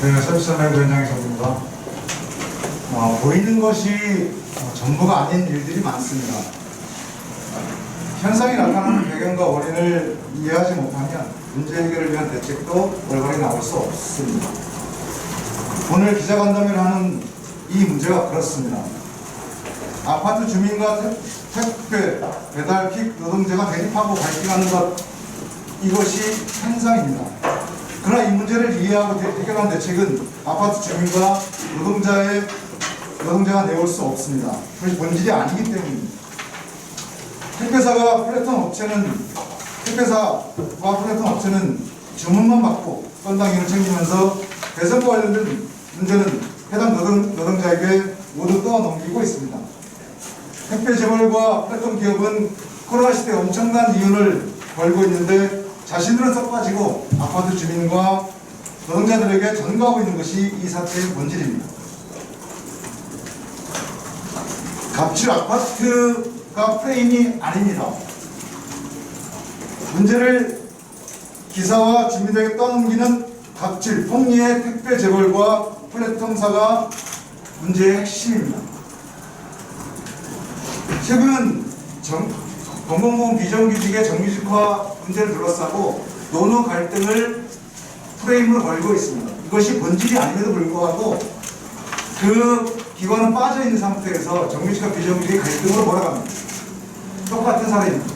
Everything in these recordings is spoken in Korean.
네, 서비스라이브 현장의 정부입니다. 보이는 것이 전부가 아닌 일들이 많습니다. 현상이 나타나는 배경과 원인을 이해하지 못하면 문제 해결을 위한 대책도 올바르게 나올 수 없습니다. 오늘 기자간담회를 하는 이 문제가 그렇습니다. 아파트 주민과 택배, 배달, 픽 노동자가 대립하고 갈등하는 것, 이것이 현상입니다. 그러나 이 문제를 이해하고 해결한 대책은 아파트 주민과 노동자가 내올 수 없습니다. 그것이 본질이 아니기 때문입니다. 택배사와 플랫폼 업체는 주문만 받고 건당 이윤을 챙기면서 배송과 관련된 문제는 해당 노동자에게 모두 떠넘기고 있습니다. 택배 재벌과 플랫폼 기업은 코로나 시대에 엄청난 이윤을 벌고 있는데 자신들은 썩 빠지고 아파트 주민과 노동자들에게 전가하고 있는 것이 이 사태의 본질입니다. 갑질 아파트가 프레임이 아닙니다. 문제를 기사와 주민들에게 떠넘기는 갑질, 폭리의 택배 재벌과 플랫폼사가 문제의 핵심입니다. 최근 공공보험 비정규직의 정규직화 문제를 둘러싸고 노노 갈등을 프레임으로 걸고 있습니다. 이것이 본질이 아님에도 불구하고 그 기관은 빠져있는 상태에서 정규직과 비정규직의 갈등으로 몰아갑니다. 똑같은 사례입니다.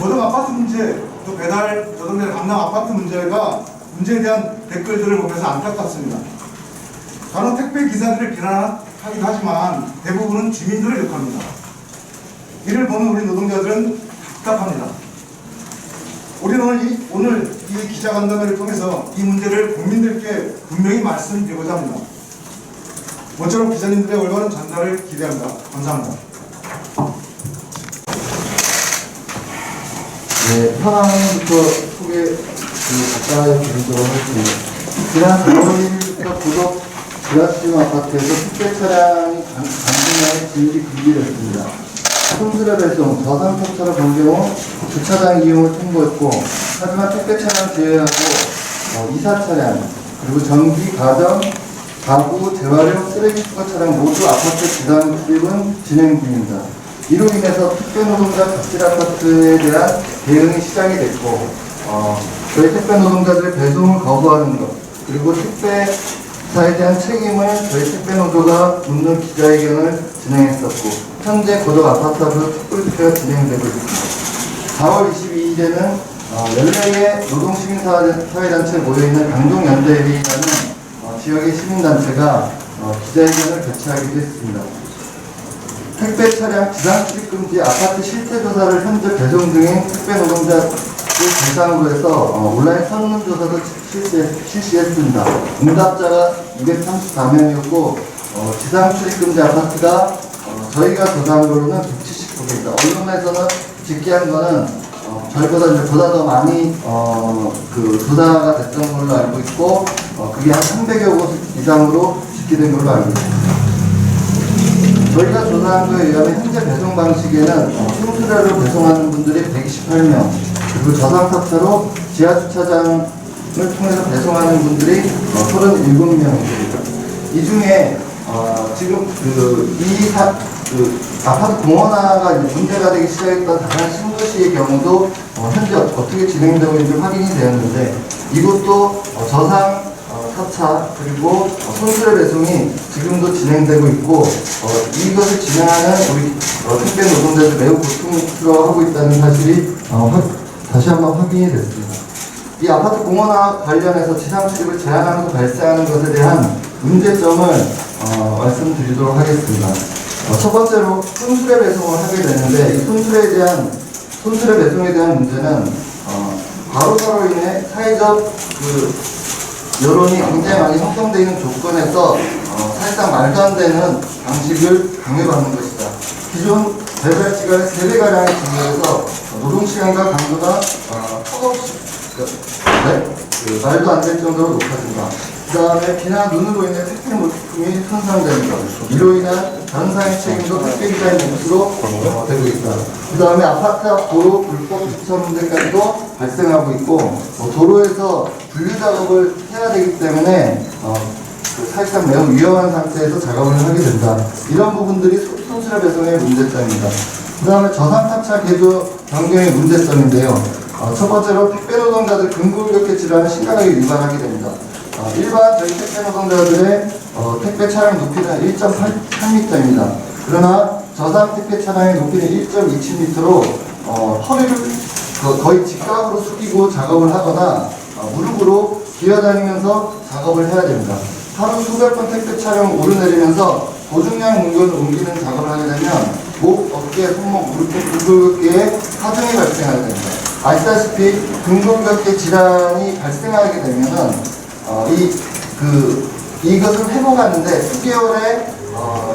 고등 아파트 문제, 또 배달 노동자 강남 아파트 문제에 대한 댓글들을 보면서 안타깝습니다. 간혹 택배 기사들을 비난하기도 하지만 대부분은 주민들을 욕합니다. 이를 보는 우리 노동자들은 답답합니다. 우리는 오늘 이 기자간담회를 통해서 이 문제를 국민들께 분명히 말씀드리고자 합니다. 모쪼록 기자님들의 올바른 전달을 기대합니다. 감사합니다. 네, 상황부터 간단하게 드리도록 하겠습니다. 지난 5일부터 구독 지하수용 아파트에서 택배 차량이 강진하게 진입이 금지됐습니다. 손수레 배송, 저상차차로 변경 후 주차장 이용을 통보했고, 하지만 택배 차량 제외하고 이사 차량, 그리고 전기, 가구, 재활용, 쓰레기 수거 차량 모두 아파트 지상 출입은 진행 중입니다. 이로 인해서 택배 노동자 갑질 아파트에 대한 대응이 시작이 됐고, 저희 택배 노동자들의 배송을 거부하는 것, 그리고 택배사에 대한 책임을 저희 택배 노조가 묻는 기자회견을 진행했었고, 현재 고덕 아파트 앞에서 촛불 집회가 진행되고 있습니다. 4월 22일에는 14개의 노동시민사회단체에 모여있는 강동연대회의라는 지역의 시민단체가 기자회견을 개최하기도 했습니다. 택배 차량 지상 출입 금지 아파트 실태 조사를 현재 배송 중인 택배 노동자를 대상으로 해서 온라인 설문조사도 실시했습니다. 응답자가 234명이었고 지상 출입 금지 아파트가 저희가 조사한 걸로는 179개입니다. 언론에서는 집계한 거는 저희보다 더 많이 조사가 됐던 걸로 알고 있고 그게 한 300여 곳 이상으로 집계된 걸로 알고 있습니다. 저희가 조사한 거에 의하면 현재 배송 방식에는 손수레로 배송하는 분들이 128명, 그리고 저상차차로 지하주차장을 통해서 배송하는 분들이 37명입니다. 이 중에 지금 아파트 공원화가 문제가 되기 시작했던 다산 신도시의 경우도 현재 어떻게 진행되고 있는지 확인이 되었는데, 이것도 저상 차차 그리고 손수레 배송이 지금도 진행되고 있고 이것을 진행하는 우리 택배 노동자들 매우 고통스러워하고 있다는 사실이 다시 한번 확인이 됐습니다. 이 아파트 공원화 관련해서 지상 출입을 제한하면서 발생하는 것에 대한 문제점을 말씀드리도록 하겠습니다. 첫 번째로 손수레 배송을 하게 되는데, 이 손수레 배송에 대한 문제는 바로바로 인해 사회적 여론이 굉장히 많이 형성되어 있는 조건에서 사실상 말도 안 되는 방식을 강요받는 것이다. 기존 배달시간의 3배가량이 증가해서 노동시간과 강도가 턱없이 말도 안 될 정도로 높아진다. 그 다음에 비나 눈으로 인해 택배 물품이 손상되는 것. 이로 인한 변상의 책임도 택배기사의 몫으로 되고 있다. 그 다음에 아파트 앞 도로 불법 주차 문제까지도 발생하고 있고, 도로에서 분류 작업을 해야 되기 때문에 사실상 매우 위험한 상태에서 작업을 하게 된다. 이런 부분들이 손실의 배송의 문제점입니다. 그 다음에 저상탑차 개조 변경의 문제점인데요. 첫 번째로 택배 노동자들 근골격계 질환을 심각하게 위반하게 됩니다. 일반 저희 택배 노동자들의 택배 차량 높이는 1.8m입니다. 그러나 저상 택배 차량의 높이는 1.27m로 허리를 거의 직각으로 숙이고 작업을 하거나 무릎으로 기어다니면서 작업을 해야 됩니다. 하루 수백 번 택배 차량을 오르내리면서 고중량 물건을 옮기는 작업을 하게 되면 목, 어깨, 손목, 무릎 등 근골격계에 하중이 발생하게 됩니다. 아시다시피 근골격계 질환이 발생하게 되면은 이것을 회복하는데 수개월의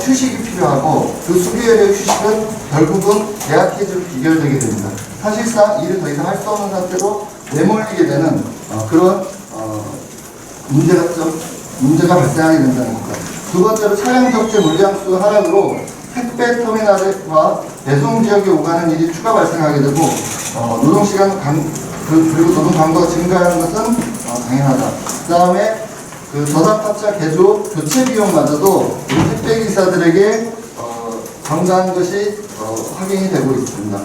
휴식이 필요하고 그 수개월의 휴식은 결국은 계약해지로 비결되게 됩니다. 사실상 일을 더 이상 할 수 없는 상태로 내몰리게 되는 그런 문제가 발생하게 된다는 겁니다. 두 번째로 차량 적재 물량수 하락으로 택배 터미널과 배송 지역에 오가는 일이 추가 발생하게 되고 노동시간 그리고 노동 강도가 증가하는 것은 당연하다. 그 다음에 저상탑차 개조 교체 비용마저도 우리 택배 기사들에게 증가한 것이 확인이 되고 있습니다.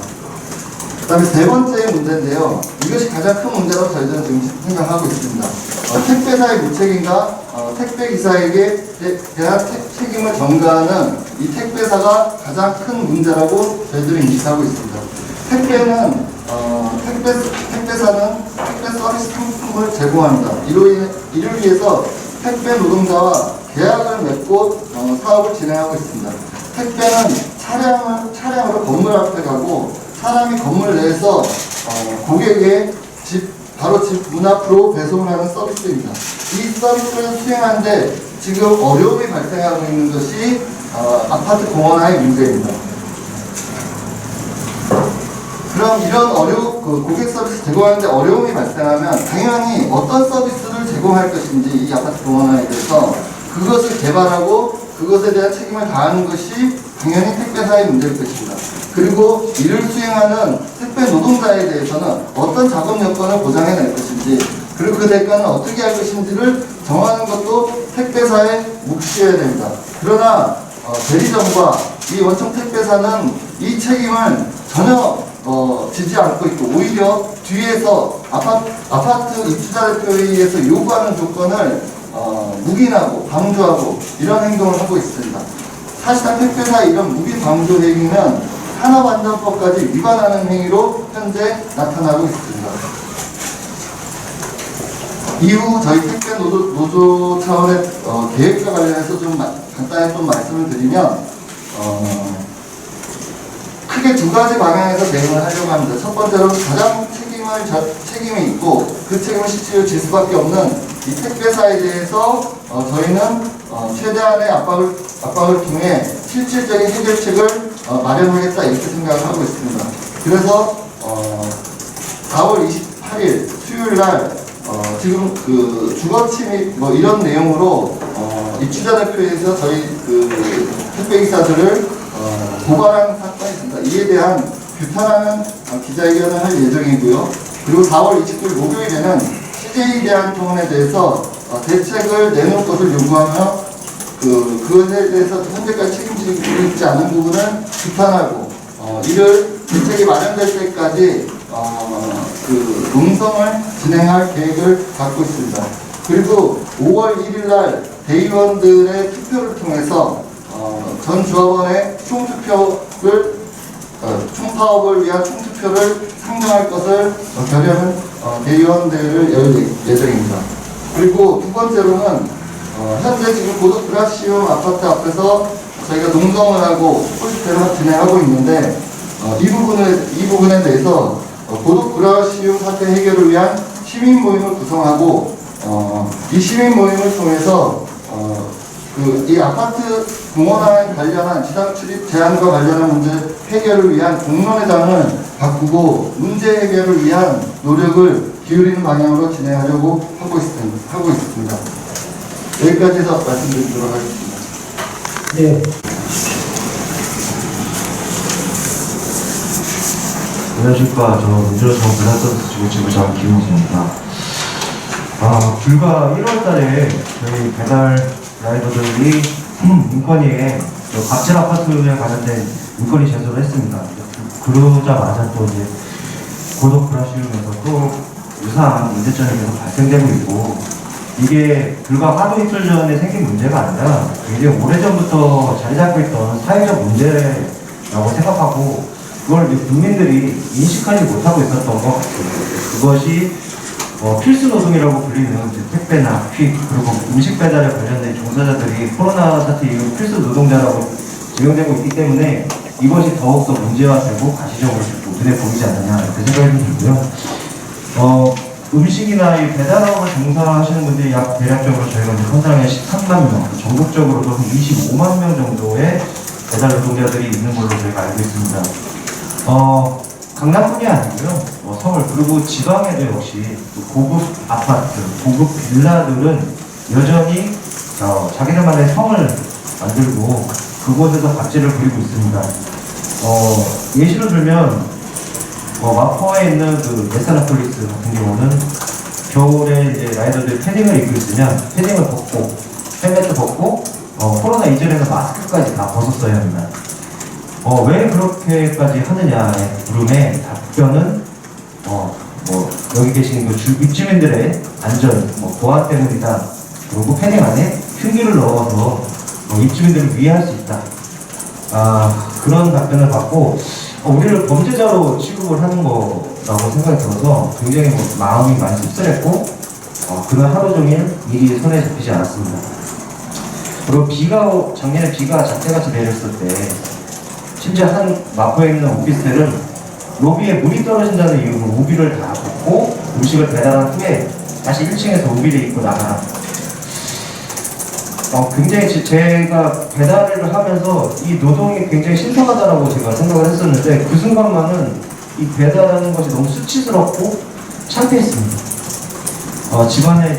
그 다음에 세 번째 문제인데요. 이것이 가장 큰 문제라고 저희들은 지금 생각하고 있습니다. 택배사의 무책임과 택배 기사에게 대한 책임을 전가하는 이 택배사가 가장 큰 문제라고 저희들은 인식하고 있습니다. 택배사는 택배 서비스 상품을 제공합니다. 이를 위해서 택배 노동자와 계약을 맺고 사업을 진행하고 있습니다. 택배는 차량으로 건물 앞에 가고 사람이 건물 내에서 고객의 바로 집 문 앞으로 배송을 하는 서비스입니다. 이 서비스를 수행하는데 지금 어려움이 발생하고 있는 것이 아파트 공원화의 문제입니다. 그럼 이런 고객 서비스 제공하는데 어려움이 발생하면 당연히 어떤 서비스를 제공할 것인지 이 아파트 공원화에 대해서 그것을 개발하고 그것에 대한 책임을 다하는 것이 당연히 택배사의 문제일 것입니다. 그리고 이를 수행하는 택배 노동자에 대해서는 어떤 작업 여건을 보장해낼 것인지 그리고 그 대가는 어떻게 할 것인지를 정하는 것도 택배사의 몫이어야 됩니다. 그러나 대리점과 이 원청 택배사는 이 책임을 전혀 지지 않고 있고 오히려 뒤에서 아파트 입주자 대표회의에서 요구하는 조건을 묵인하고 방조하고 이런 행동을 하고 있습니다. 사실상 택배사의 이런 묵인 방조 행위는 산업안전법까지 위반하는 행위로 현재 나타나고 있습니다. 이후 저희 택배 노조 차원의 계획과 관련해서 좀 간단히 좀 말씀을 드리면 크게 두 가지 방향에서 대응을 하려고 합니다. 첫 번째로 가장 책임이 있고 그 책임을 실제로 질 수밖에 없는 이 택배사에 대해서 저희는 최대한의 압박을 통해 실질적인 해결책을 마련하겠다 이렇게 생각을 하고 있습니다. 그래서 4월 28일 수요일 날 지금 주거 침입 이런 내용으로 입주자 대표에서 저희 택배기사들을 고발하는 사건이 있습니다. 이에 대한 규탄하는 기자회견을 할 예정이고요. 그리고 4월 29일 목요일에는 CJ 대한통운에 대해서 대책을 내놓을 것을 요구하며 그것에 대해서 현재까지 책임지고 있지 않은 부분을 규탄하고 이를 대책이 마련될 때까지 농성을 진행할 계획을 갖고 있습니다. 그리고 5월 1일 날 대의원들의 투표를 통해서 전 조합원의 총파업을 위한 총투표를 상정할 것을 결의하는 대의원들을 열 예정입니다. 그리고 두 번째로는 현재 지금 고덕 그라시움 아파트 앞에서 저희가 농성을 하고 폴스테를 진행하고 있는데 이 부분에 대해서 고덕 그라시움 사태 해결을 위한 시민 모임을 구성하고 이 시민 모임을 통해서 이 아파트 공원화에 관련한 지상 출입 제한과 관련한 문제 해결을 위한 공론회장을 바꾸고 문제 해결을 위한 노력을 기울이는 방향으로 진행하려고 하고 있습니다. 여기까지 해서 말씀드리도록 하겠습니다. 네. 안녕하십니까. 저 문제로서 문화서비스 지부장 김은수입니다. 불과 1월 달에 저희 배달 라이더들이 인권위에 갑질 아파트에 관련된 인권위 제소를 했습니다. 그러자마자 또 이제 고독 브라시움에서 또 유사한 문제점이 계속 발생되고 있고, 이게 불과 하루 이틀 전에 생긴 문제가 아니라 굉장히 오래전부터 자리 잡고 있던 사회적 문제라고 생각하고, 그걸 이제 국민들이 인식하지 못하고 있었던 것 같아요. 그것이 필수 노동이라고 불리는 택배나 퀵, 그리고 음식 배달에 관련된 종사자들이 코로나 사태 이후 필수 노동자라고 지명되고 있기 때문에 이것이 더욱더 문제화되고 가시적으로 눈에 보이지 않느냐, 이렇게 생각이 들고요. 음식이나 이 배달업을 종사하시는 분들이 약 대략적으로 저희가 이제 현장에 13만 명, 전국적으로도 한 25만 명 정도의 배달 노동자들이 있는 걸로 저희가 알고 있습니다. 강남뿐이 아니고요, 서울 그리고 지방에도 역시 고급 아파트, 고급 빌라들은 여전히 자기들만의 성을 만들고 그곳에서 갑질을 부리고 있습니다. 예시로 들면 마포에 있는 그 메사나폴리스 같은 경우는 겨울에 이제 라이더들이 패딩을 입고 있으면 패딩을 벗고 헬멧을 벗고 코로나 이전에는 마스크까지 다 벗었어야 합니다. 왜 그렇게까지 하느냐의 물음에 답변은 여기 계신 그 입주민들의 안전, 보안 때문이다. 그리고 패딩 안에 흉기를 넣어서 입주민들을 위해할 수 있다. 그런 답변을 받고 우리를 범죄자로 취급을 하는 거라고 생각이 들어서 굉장히 마음이 많이 씁쓸했고 그날 하루 종일 일이 손에 잡히지 않았습니다. 그리고 작년에 비가 잣대같이 내렸을 때 심지어 한 마포에 있는 오피스텔은 로비에 물이 떨어진다는 이유로 우비를 다 벗고 음식을 배달한 후에 다시 1층에서 우비를 입고 나가라. 굉장히 제가 배달을 하면서 이 노동이 굉장히 신선하다라고 제가 생각을 했었는데 그 순간만은 이 배달하는 것이 너무 수치스럽고 창피했습니다.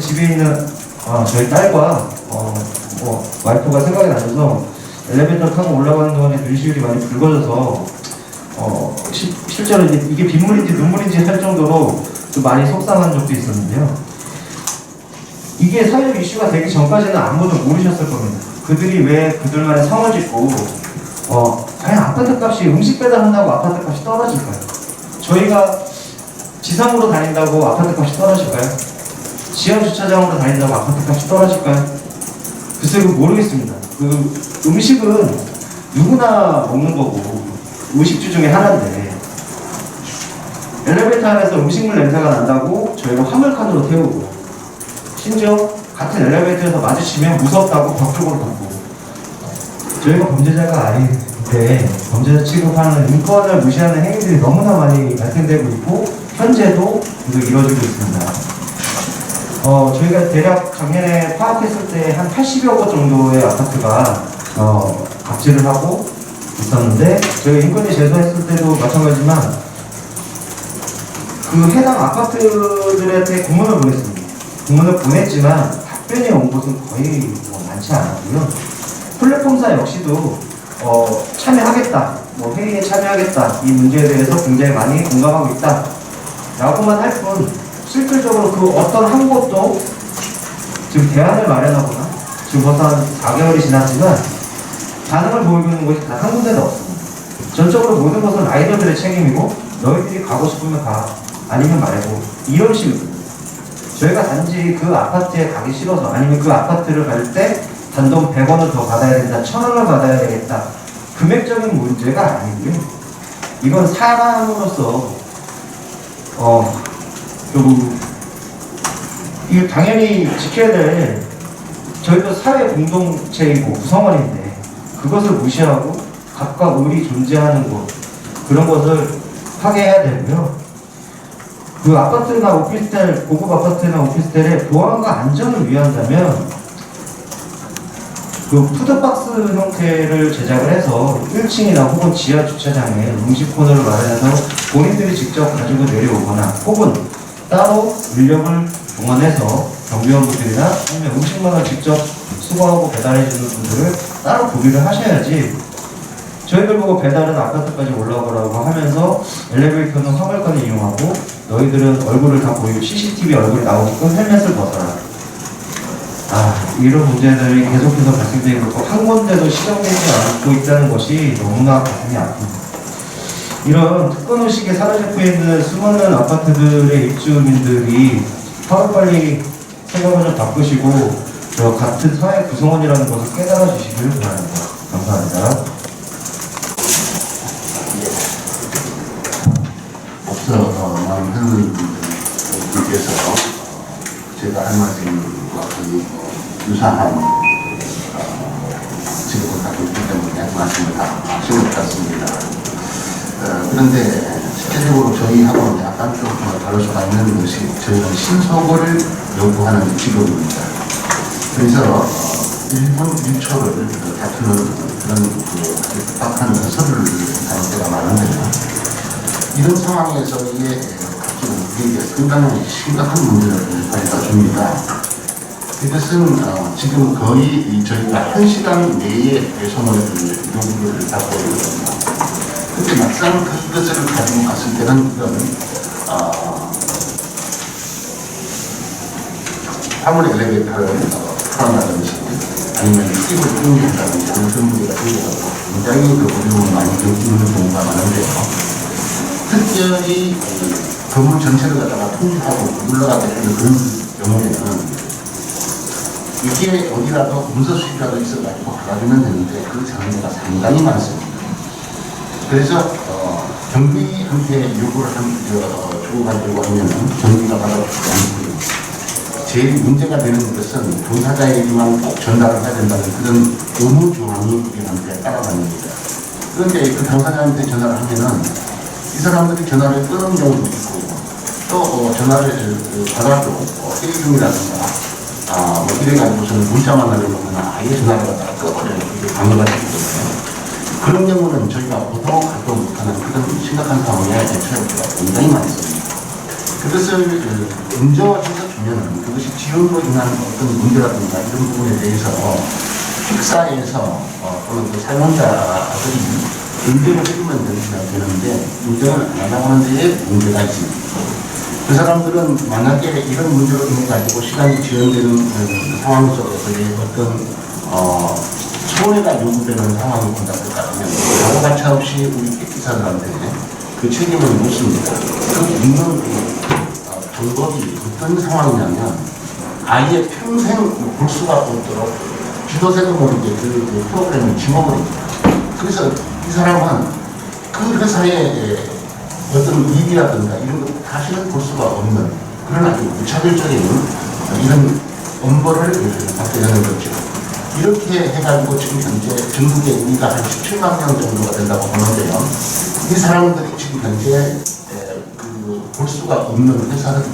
집에 있는 저희 딸과 와이프가 생각이 나셔서 엘리베이터 타고 올라가는 동안에 눈시울이 많이 붉어져서 실제로 이게 빗물인지 눈물인지 할 정도로 좀 많이 속상한 적도 있었는데요. 이게 사회적 이슈가 되기 전까지는 아무도 모르셨을 겁니다. 그들이 왜 그들만의 성을 짓고 과연 아파트 값이 음식 배달한다고 아파트 값이 떨어질까요? 저희가 지상으로 다닌다고 아파트 값이 떨어질까요? 지하 주차장으로 다닌다고 아파트 값이 떨어질까요? 글쎄요, 모르겠습니다. 음식은 누구나 먹는 거고 의식주 중에 하나인데 엘리베이터 안에서 음식물 냄새가 난다고 저희가 화물칸으로 태우고 심지어 같은 엘리베이터에서 마주치면 무섭다고 벽쪽으로 덮고 저희가 범죄자가 아닌데 범죄자 취급하는 인권을 무시하는 행위들이 너무나 많이 발생되고 있고 현재도 계속 이루어지고 있습니다. 저희가 대략 작년에 파악했을 때 한 80여 곳 정도의 아파트가 갑질을 하고 있었는데 저희가 인권위 제소했을 때도 마찬가지지만 그 해당 아파트들한테 공문을 보냈습니다. 공문을 보냈지만 답변이 온 곳은 거의 많지 않았고요. 플랫폼사 역시도 참여하겠다, 회의에 참여하겠다, 이 문제에 대해서 굉장히 많이 공감하고 있다 라고만 할 뿐 실질적으로 그 어떤 한 곳도 지금 대안을 마련하거나 지금 벌써 한 4개월이 지났지만 반응을 보이고 있는 곳이 단 한 군데도 없습니다. 전적으로 모든 것은 라이더들의 책임이고 너희들이 가고 싶으면 가, 아니면 말고, 이런 식으로 저희가 단지 그 아파트에 가기 싫어서 아니면 그 아파트를 갈 때 단돈 100원을 더 받아야 된다, 1000원을 받아야 되겠다, 금액적인 문제가 아니고요. 이건 사람으로서 이거 당연히 지켜야 될 저희도 사회 공동체이고 구성원인데 그것을 무시하고 갑과 을이 존재하는 것, 그런 것을 파괴해야 되고요. 그 아파트나 오피스텔, 고급 아파트나 오피스텔의 보안과 안전을 위한다면 그 푸드박스 형태를 제작을 해서 1층이나 혹은 지하 주차장에 음식 코너를 마련해서 본인들이 직접 가지고 내려오거나 혹은 따로 인력을 동원해서 경비원분들이나 아니면 음식만을 직접 수거하고 배달해주는 분들을 따로 구비를 하셔야지 저희들 보고 배달은 아파트까지 올라오라고 하면서 엘리베이터는 화물관을 이용하고 너희들은 얼굴을 다 보이고 CCTV 얼굴이 나오게끔 헬멧을 벗어라. 이런 문제들이 계속해서 발생되고 있고 한 군데도 시정되지 않고 있다는 것이 너무나 가슴이 아픕니다. 이런 특권 의식에 사로잡혀 있는 수많은 아파트들의 입주민들이 하루빨리 생각을 좀 바꾸시고 저 같은 사회 구성원이라는 것을 깨달아 주시길 바랍니다. 감사합니다. 앞서 많은 회원님들께서 제가 할 말씀과 거의 유사한 지금을 갖고 있기 때문에 말씀을 다 하신 것 같습니다. 그런데 실제적으로 저희하고는 약간 좀 다를 수가 있는 것이 저희는 신속을 요구하는 직업입니다. 그래서 1분 1초를 다투는 그런 딱한 서류를 하는 때가 많은데요. 이런 상황에서 이게 지금 우리에게 상당히 심각한 문제를 가져다 줍니다. 이것은 지금 거의 저희가 1시간 내에 배송을 요구를 받고 있습니다. 근데 막상 그것을 가지고 갔을 때는 그건 화물 엘리베이터를 풀어나든지 아니면 팁을 끊긴다든지 하는 그런 문제가 생겨서 굉장히 그 어려움을 많이 겪는 경우가 많은데요. 특별히 건물 전체를 갖다가 통제하고 물러가게 되는 그런 경우에는 이게 어디라도 문서 수집이라도 있어가지고 가가주면 되는데 그 장애가 상당히 많습니다. 그래서 경비한테 요구를 주고 가지고 하면은 경비가 받아주지 않고요. 제일 문제가 되는 것은 종사자에게만 꼭 전달을 해야 된다는 그런 의무 조항이 우리한테 따라갑니다. 그런데 그 당사자한테 전화를 하면은 이 사람들이 전화를 끊은 경우도 있고 또 전화를 받아도 회의 중이라든가 뭐 이래가지고서는 문자만 하려면 아예 전화를 갖다가 꺼버려요. 이게 방해가 되기 때문에. 그런 경우는 저희가 보통 갖고 못하는 그런 심각한 상황에 처할 때가 굉장히 많습니다. 그것을 인정해서 주면은 그것이 지연으로 인한 어떤 문제라든가 이런 부분에 대해서 픽사에서 또는 그 사용자들이 인정을 해주면 되는데 인정을 안 하려고 하는 데에 문제가 있습니다. 그 사람들은 만약에 이런 문제로 인해 가지고 시간이 지연되는 상황 속에서 어떤 손해가 요구되는 상황이 온다면 여러 가차 없이 우리 택기사들한테 그 책임을 묻습니다. 그 묻는 방법이 어떤 상황이냐면 아예 평생 볼 수가 없도록 지도세도 모르게 그 프로그램을 집어버립니다. 그래서 이 사람은 그 회사의 어떤 일이라든가 이런 것 다시는 볼 수가 없는 그런 아주 무차별적인 이런 엄벌을 받게 되는 거죠. 이렇게 해가지고 지금 현재 전국에 우리가 한 17만 명 정도가 된다고 보는데요. 이 사람들이 지금 현재 볼 수가 없는 회사는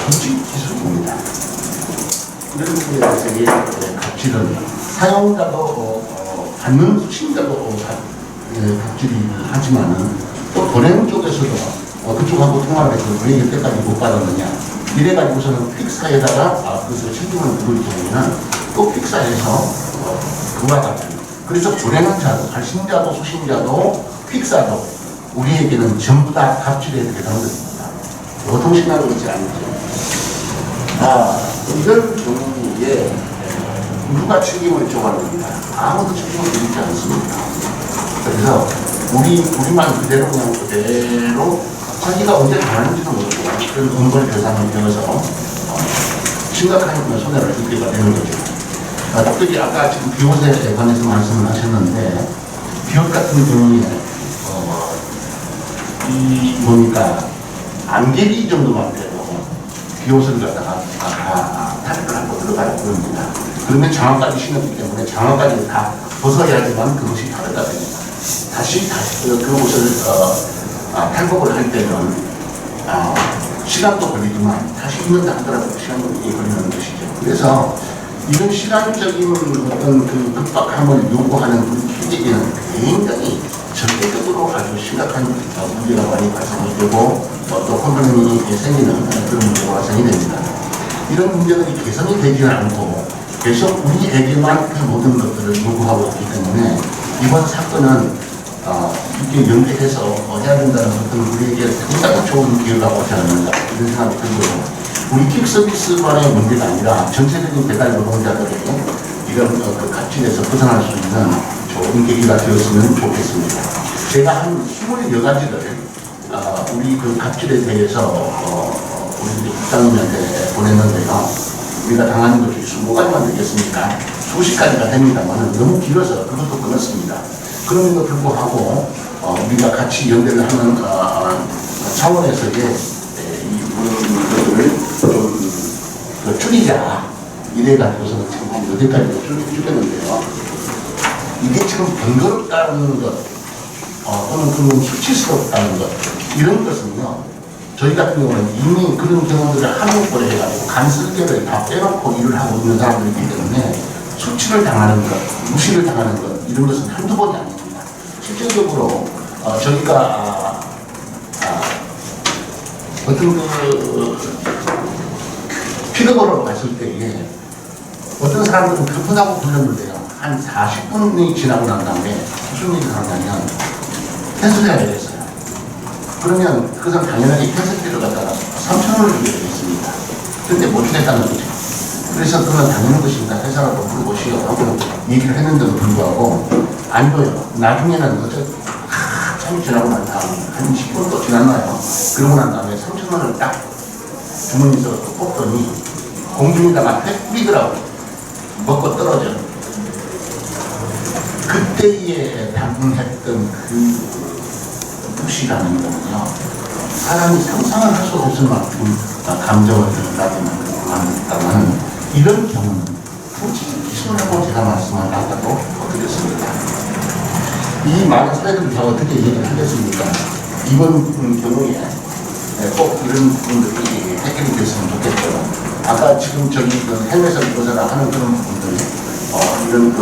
조직 기술입니다. 이런 부분에 대해서 갑질은 사용자도 받는 수신자도 갑질이 하지만은 또 보내는 쪽에서도 그쪽하고 통화를 해서 왜 이때까지 못 받았느냐 이래가지고서는 픽사에다가 그것을 책임을 물을 경우에는 또 픽사에서 그와 같은 그래서 불행한 자도 발신자도 수신자도 픽사도 우리에게는 전부 다 갑질에 대해서는 것입니다. 보통 시나리오 있지 않죠. 이런 경우에 누가 책임을 져야 됩니다. 아무도 책임을 지지 않습니다. 그래서 우리만 그대로 그냥 그대로 자기가 언제 당하는지도 모르고 그런 은벌 대상을 되어서 심각한 손해를 입게 되는 거죠. 특히 아까 지금 비옷에 관해서 말씀을 하셨는데 비옷 같은 경우에 보니까 안개리 정도만 돼도 비옷을 갖다가 탈을 하고 들어가야 됩니다. 그러면 장화까지 신었기 때문에 장화까지 다 벗어야지만 그것이 탈을 됩니다. 다시 그 옷을 탈법을 할 때는 시간도 걸리지만 다시 입는다 하더라도 시간이 걸리는 것이죠. 그래서 이런 시간적인 어떤 그 급박함을 요구하는 우리 피디에는 굉장히 절대적으로 아주 심각한 문제가 많이 발생이 되고 또 혼돈이 생기는 그런 문제가 발생이 됩니다. 이런 문제들이 개선이 되지는 않고 계속 우리에게만 그 모든 것들을 요구하고 있기 때문에 이번 사건은 이렇게 연계해서 해야 된다는 것은 우리에게 상당히 좋은 기회가 오지 않는가 이런 생각이 들고요. 우리 킥 서비스만의 문제가 아니라 전체적인 배달 노동자들에게 이런 그 갑질에서 벗어날 수 있는 좋은 계기가 되었으면 좋겠습니다. 제가 한 20여 가지를 우리 그 갑질에 대해서 우리 국장님한테 보냈는데요. 우리가 당하는 것이 20가지만 되겠습니까? 수십 가지가 됩니다만 너무 길어서 그것도 끊었습니다. 그럼에도 불구하고 우리가 같이 연대를 하는 차원에서의 이것들을 좀 줄이자 이래가지고서는 지금 한 여기까지도 줄였는데요. 이게 지금 번거롭다는 것 또는 그런 수치스럽다는 것 이런 것은요. 저희 같은 경우는 이미 그런 경험들을 한국보다 해가지고 간설계를 다 빼놓고 일을 하고 있는 사람들이기 때문에 수치를 당하는 것, 무시를 당하는 것 이런 것은 한두 번이 아닙니다. 실질적으로 저희가 어떤 그 픽업으로 갔을 때에 어떤 사람들은 급하다고 불렀는데요. 한 40분이 지나고 난 다음에 무슨 일이 나오냐면 캔슬해야 되겠어요. 그러면 그 사람 당연하게 캔슬비를 갖다가 3,000원을 주게 되겠습니다. 근데 못 주겠다는 거죠. 그래서 그건 당연한 것입니다. 회사가 또 물어보시오 하고 얘기를 했는데도 불구하고 안 줘요. 나중에는 참 지나고 난 다음에 한 10분 또 지났나요? 그러고 난 다음에 3,000원을 딱 주머니에서 또 뽑더니 공중에다가 획 뿌리더라고요. 먹고 떨어져. 그때에 당했던 그 무시라는 거는요. 사람이 상상을 할 수 없을 만큼 감정을 드러나기만 이런 경우는 굳이 기술하고 제가 말씀을 하다고 드렸습니다. 이 많은 사례들을 제가 어떻게 얘기를 하겠습니까? 이번 경우에 꼭 이런 부분들이 해결이 됐으면 좋겠고요. 아까 지금 저기 그 해외에서 이것을 하는 그런 부분들, 이런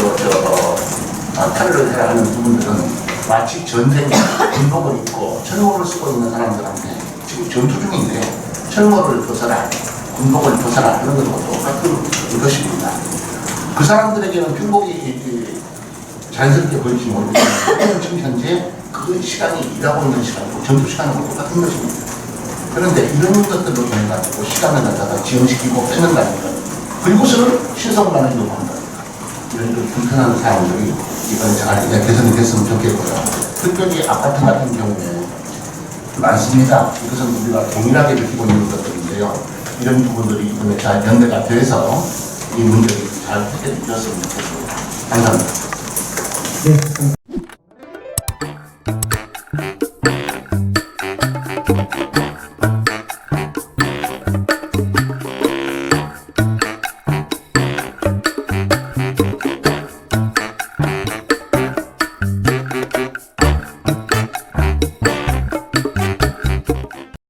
탈을 해야 하는 부분들은 마치 전쟁에 군복을 입고 철모를 쓰고 있는 사람들한테 지금 전투 중인데 철모를 벗어라, 군복을 벗어라 이런 것과 똑같은 것입니다. 그 사람들에게는军복이 자연스럽게 보일지 모르겠지만 지금 현재 그 시간이 일하고 있는 시간이고 전투 시간하고 똑같은 것입니다. 그런데 이런 것들로 인해 가지고 시간을 갖다가 지연시키고 뺏는다는 것 그리고서는 신성만을 요구한다는 것 이런 좀 불편한 사항들이 이번에 잘 개선이 됐으면 좋겠고요. 특별히 아파트 같은 경우에 많습니다. 이것은 우리가 동일하게 느끼고 있는 것들인데요. 이런 부분들이 이번에 잘 연대가 돼서 이 문제를 잘 해결이 되었으면 좋겠습니다. 감사합니다. 네.